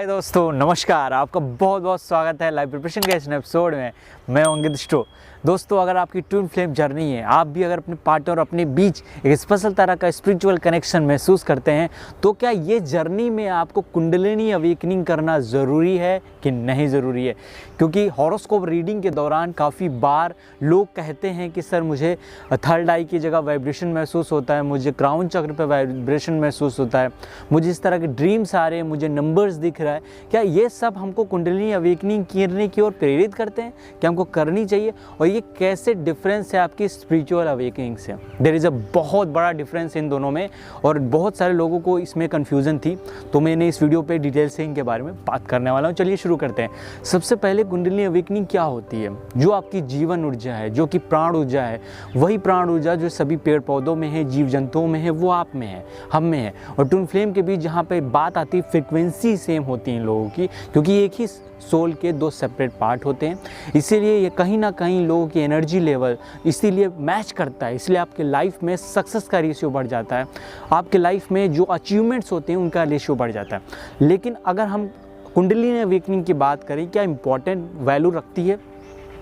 दोस्तों नमस्कार, आपका बहुत बहुत स्वागत है लाइव प्रिपरेशन के इस एपिसोड में। मैं अंकित स्टो। दोस्तों, अगर आपकी ट्विन फ्लेम जर्नी है, आप भी अगर अपने पार्टनर और अपने बीच एक स्पेशल तरह का स्पिरिचुअल कनेक्शन महसूस करते हैं, तो क्या ये जर्नी में आपको कुंडलिनी अवेकनिंग करना ज़रूरी है कि नहीं ज़रूरी है? क्योंकि हॉरोस्कोप रीडिंग के दौरान काफ़ी बार लोग कहते हैं कि सर मुझे थर्ड आई की जगह वाइब्रेशन महसूस होता है, मुझे क्राउन चक्र पे वाइब्रेशन महसूस होता है, मुझे इस तरह के ड्रीम्स आ रहे हैं, मुझे नंबर्स दिख रहा है। क्या ये सब हमको कुंडलिनी अवेकनिंग करने की ओर प्रेरित करते हैं? क्या हमको करनी चाहिए? और ये कैसे डिफरेंस है आपकी स्पिरिचुअल अवेकनिंग से? देयर इज़ अ बहुत बड़ा डिफरेंस इन दोनों में, और बहुत सारे लोगों को इसमें कन्फ्यूज़न थी, तो मैंने इस वीडियो पे डिटेल से इनके बारे में बात करने वाला हूँ। चलिए शुरू करते हैं। सबसे पहले कुंडलिनी अवेकनिंग क्या होती है? जो आपकी जीवन ऊर्जा है, जो कि प्राण ऊर्जा है, वही प्राण ऊर्जा जो सभी पेड़ पौधों में है, जीव जंतुओं में है, वो आप में है, हम में है। और ट्विन फ्लेम के बीच जहाँ पे बात आती है, फ्रिक्वेंसी सेम होती है इन लोगों की, क्योंकि एक ही सोल के दो सेपरेट पार्ट होते हैं। इसीलिए ये कहीं ना कहीं लोगों की एनर्जी लेवल इसीलिए मैच करता है, इसलिए आपके लाइफ में सक्सेस का रेशियो बढ़ जाता है, आपके लाइफ में जो अचीवमेंट्स होते हैं उनका रेशियो बढ़ जाता है। लेकिन अगर हम कुंडलिनी अवेकनिंग की बात करें, क्या इंपॉर्टेंट वैल्यू रखती है?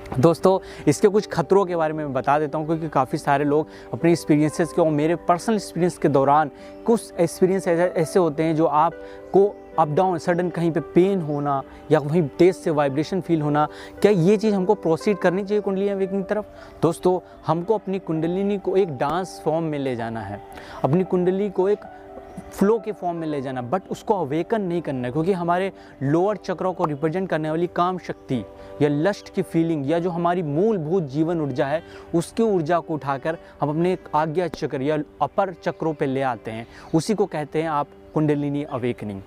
दोस्तों, इसके कुछ खतरों के बारे में मैं बता देता हूँ, क्योंकि काफ़ी सारे लोग अपने एक्सपीरियंसेस के और मेरे पर्सनल एक्सपीरियंस के दौरान कुछ एक्सपीरियंस ऐसे होते हैं जो आपको अप डाउन सडन कहीं पे पेन होना या वहीं तेज से वाइब्रेशन फील होना, क्या ये चीज़ हमको प्रोसीड करनी चाहिए कुंडलिनी अवेकनिंग की तरफ? दोस्तों, हमको अपनी कुंडलिनी को एक डांस फॉर्म में ले जाना है, अपनी कुंडली को एक फ्लो के फॉर्म में ले जाना, बट उसको अवेकन नहीं करना है, क्योंकि हमारे लोअर चक्रों को रिप्रेजेंट करने वाली काम शक्ति या लस्ट की फीलिंग या जो हमारी मूलभूत जीवन ऊर्जा है, उसकी ऊर्जा को उठाकर हम अपने आज्ञा चक्र या अपर चक्रों पे ले आते हैं। उसी को कहते हैं आप कुंडलिनी अवेकनिंग।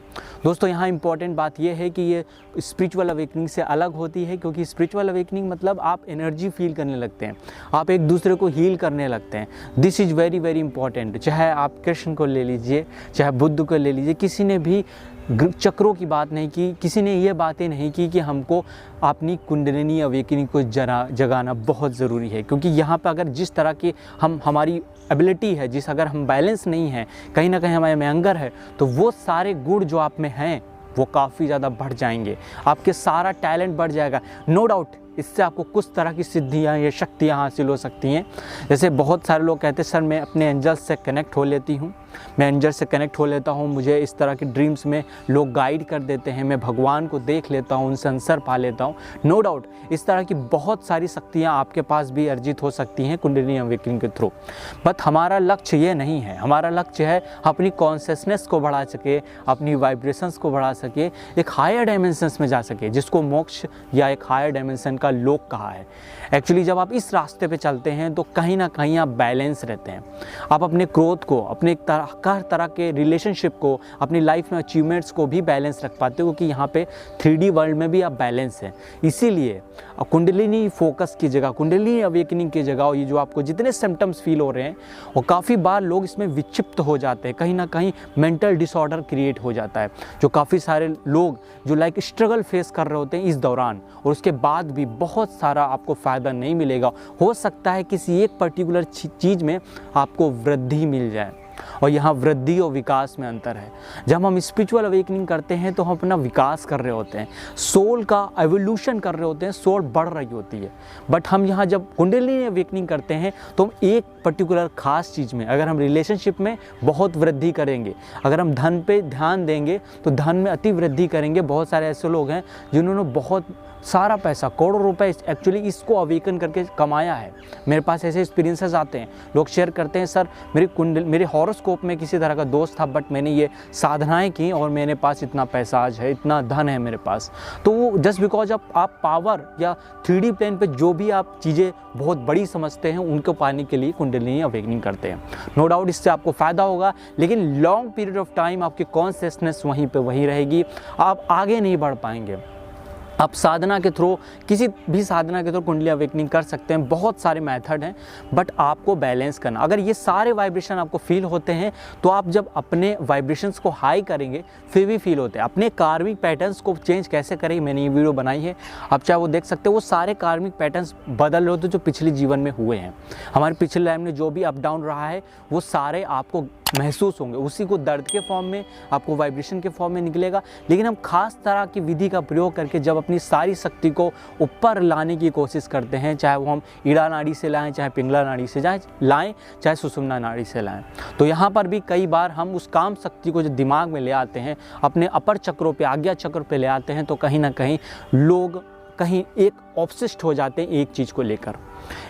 दोस्तों, यहाँ इंपॉर्टेंट बात यह है कि ये स्पिरिचुअल अवेकनिंग से अलग होती है, क्योंकि स्पिरिचुअल अवेकनिंग मतलब आप एनर्जी फील करने लगते हैं, आप एक दूसरे को हील करने लगते हैं। This is very very important. चाहे आप कृष्ण को ले लीजिए, चाहे बुद्ध को ले लीजिए, किसी ने भी चक्रों की बात नहीं की, किसी ने ये बातें नहीं की कि हमको अपनी कुंडलिनी अवेकनिंग को जगाना बहुत ज़रूरी है। क्योंकि यहाँ पर अगर जिस तरह की हमारी एबिलिटी है, अगर हम बैलेंस नहीं हैं, कहीं ना कहीं हमारे में अंगर है, तो वो सारे गुण जो आप में हैं वो काफ़ी ज़्यादा बढ़ जाएंगे, आपके सारा टैलेंट बढ़ जाएगा। नो डाउट इससे आपको कुछ तरह की सिद्धियाँ या शक्तियाँ हासिल हो सकती हैं। जैसे बहुत सारे लोग कहते हैं सर मैं अपने एंजल्स से कनेक्ट हो लेती हूँ, मैं एंजल से कनेक्ट हो लेता हूँ, मुझे इस तरह के ड्रीम्स में लोग गाइड कर देते हैं, मैं भगवान को देख लेता हूँ, उनसे आंसर पा लेता हूँ। नो डाउट इस तरह की बहुत सारी शक्तियाँ आपके पास भी अर्जित हो सकती हैं कुंडलिनी अवेकनिंग के थ्रू। बट हमारा लक्ष्य ये नहीं है, हमारा लक्ष्य है अपनी कॉन्शियसनेस को बढ़ा सके, अपनी वाइब्रेशंस को बढ़ा सके, एक हायर डायमेंशंस में जा सके, जिसको मोक्ष या एक हायर डायमेंशन का लोक कहा है। एक्चुअली जब आप इस रास्ते पे चलते हैं तो कहीं ना कहीं आप बैलेंस रहते हैं, आप अपने ग्रोथ को, अपने तरह के रिलेशनशिप को, अपनी लाइफ में अचीवमेंट्स को भी बैलेंस रख पाते हो, क्योंकि यहाँ पे 3D वर्ल्ड में भी आप बैलेंस है। इसीलिए कुंडलिनी फोकस की जगह, कुंडलिनी अवेकनिंग की जगह, ये जो आपको जितने सिम्टम्स फील हो रहे हैं, और काफ़ी बार लोग इसमें विक्षिप्त हो जाते हैं, कहीं ना कहीं मेंटल डिसऑर्डर क्रिएट हो जाता है, जो काफ़ी सारे लोग जो लाइक स्ट्रगल फेस कर रहे होते हैं इस दौरान, और उसके बाद भी बहुत सारा आपको फ़ायदा नहीं मिलेगा। हो सकता है किसी एक पर्टिकुलर चीज़ में आपको वृद्धि मिल जाए, और यहाँ वृद्धि और विकास में अंतर है। जब हम स्पिरिचुअल अवेकनिंग करते हैं तो हम अपना विकास कर रहे होते हैं, सोल का एवोल्यूशन कर रहे होते हैं, सोल बढ़ रही होती है। बट हम यहाँ जब कुंडलिनी अवेकनिंग करते हैं तो हम एक पर्टिकुलर खास चीज़ में, अगर हम रिलेशनशिप में बहुत वृद्धि करेंगे, अगर हम धन पे ध्यान देंगे तो धन में अति वृद्धि करेंगे। बहुत सारे ऐसे लोग हैं जिन्होंने बहुत सारा पैसा, करोड़ों रुपए एक्चुअली इसको अवेकन करके कमाया है। मेरे पास ऐसे एक्सपीरियंसेस आते हैं, लोग शेयर करते हैं सर मेरे हॉरोस्कोप में किसी तरह का दोस्त था, बट मैंने ये साधनाएं की और मेरे पास इतना पैसा आज है, इतना धन है मेरे पास। तो वो जस्ट बिकॉज आप पावर या 3D प्लेन पे जो भी आप चीज़ें बहुत बड़ी समझते हैं, उनको पाने के लिए कुंडलिनी अवेकनिंग करते हैं। नो डाउट इससे आपको फ़ायदा होगा, लेकिन लॉन्ग पीरियड ऑफ टाइम आपकी कॉन्शियसनेस वहीं पे वही रहेगी, आप आगे नहीं बढ़ पाएंगे। आप साधना के थ्रू, किसी भी साधना के थ्रू कुंडली अवेकनिंग कर सकते हैं, बहुत सारे मेथड हैं, बट आपको बैलेंस करना। अगर ये सारे वाइब्रेशन आपको फील होते हैं तो आप जब अपने वाइब्रेशंस को हाई करेंगे फिर भी फील होते हैं। अपने कार्मिक पैटर्न्स को चेंज कैसे करें, मैंने ये वीडियो बनाई है, आप चाहे वो देख सकते हो। वो सारे कार्मिक पैटर्न्स बदल रहे होते जो पिछले जीवन में हुए हैं, हमारे पिछले लाइफ में जो भी अप डाउन रहा है वो सारे आपको महसूस होंगे, उसी को दर्द के फॉर्म में, आपको वाइब्रेशन के फॉर्म में निकलेगा। लेकिन हम खास तरह की विधि का प्रयोग करके जब अपनी सारी शक्ति को ऊपर लाने की कोशिश करते हैं, चाहे वो हम ईड़ा नाड़ी से लाएं, चाहे पिंगला नाड़ी से लाएं, चाहे सुषुम्ना नाड़ी से लाएं, तो यहाँ पर भी कई बार हम उस काम शक्ति को जो दिमाग में ले आते हैं, अपने अपर चक्रों पे, आज्ञा चक्र पे ले आते हैं, तो कहीं ना कहीं लोग कहीं एक ऑब्सेस्ड हो जाते हैं एक चीज़ को लेकर।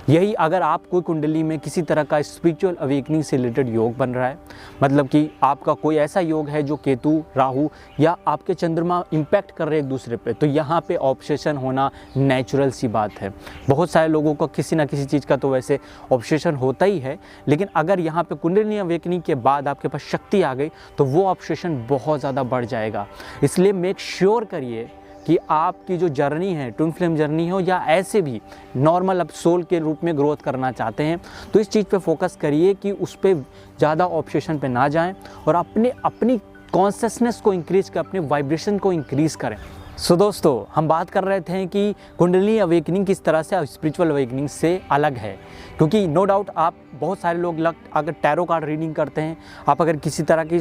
यही अगर आप कोई कुंडली में किसी तरह का स्पिरिचुअल अवेकनिंग से रिलेटेड योग बन रहा है, मतलब कि आपका कोई ऐसा योग है जो केतु, राहु या आपके चंद्रमा इम्पैक्ट कर रहे हैं एक दूसरे पे, तो यहाँ पे ऑब्सेशन होना नेचुरल सी बात है। बहुत सारे लोगों को किसी ना किसी चीज़ का तो वैसे ऑब्सेशन होता ही है, लेकिन अगर यहाँ पे कुंडली अवेकनिंग के बाद आपके पास शक्ति आ गई तो वो ऑब्सेशन बहुत ज़्यादा बढ़ जाएगा। इसलिए मेक श्योर करिए कि आपकी जो जर्नी है, ट्विन फ्लेम जर्नी हो या ऐसे भी नॉर्मल आप सोल के रूप में ग्रोथ करना चाहते हैं, तो इस चीज़ पे फोकस करिए कि उस पे ज़्यादा ऑब्सेशन पे ना जाएं और अपनी कॉन्शियसनेस को इंक्रीज़ कर, अपने वाइब्रेशन को इंक्रीज़ करें। सो दोस्तों, हम बात कर रहे थे कि कुंडली अवेकनिंग किस तरह से स्पिरिचुअल अवेकनिंग से अलग है, क्योंकि नो डाउट आप बहुत सारे लोग अगर टैरो कार्ड रीडिंग करते हैं, आप अगर किसी तरह की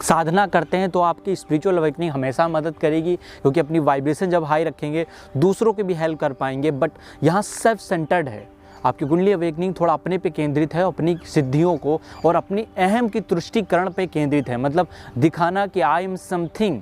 साधना करते हैं, तो आपकी स्पिरिचुअल अवेकनिंग हमेशा मदद करेगी, क्योंकि अपनी वाइब्रेशन जब हाई रखेंगे दूसरों के भी हेल्प कर पाएंगे। बट यहाँ सेल्फ सेंटर्ड है, आपकी कुंडली अवेकनिंग थोड़ा अपने पे केंद्रित है, अपनी सिद्धियों को और अपनी अहम की तुष्टिकरण पे केंद्रित है, मतलब दिखाना कि आई एम समथिंग,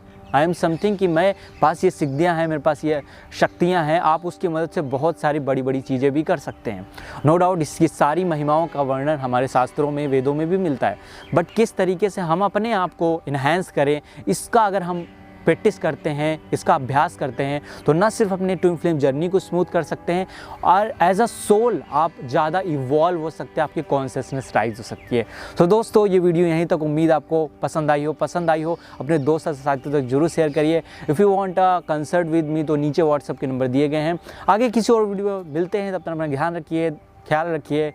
कि मैं पास ये सिद्धियां हैं, मेरे पास ये शक्तियां हैं। आप उसकी मदद से बहुत सारी बड़ी बड़ी चीज़ें भी कर सकते हैं। नो डाउट इसकी सारी महिमाओं का वर्णन हमारे शास्त्रों में, वेदों में भी मिलता है, बट किस तरीके से हम अपने आप को इन्हेंस करें, इसका अगर हम प्रैक्टिस करते हैं, इसका अभ्यास करते हैं, तो न सिर्फ अपने ट्विन फ्लेम जर्नी को स्मूथ कर सकते हैं और एज अ सोल आप ज़्यादा इवॉल्व हो सकते हैं, आपकी कॉन्शियसनेस राइज हो सकती है। तो दोस्तों, ये वीडियो यहीं तक, उम्मीद आपको पसंद आई हो, अपने दोस्त और साथियों तक जरूर शेयर करिए। If you want a consult with me, तो नीचे व्हाट्सएप के नंबर दिए गए हैं। आगे किसी और वीडियो मिलते हैं, तब तक अपना ध्यान रखिए, ख्याल रखिए।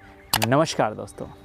नमस्कार दोस्तों।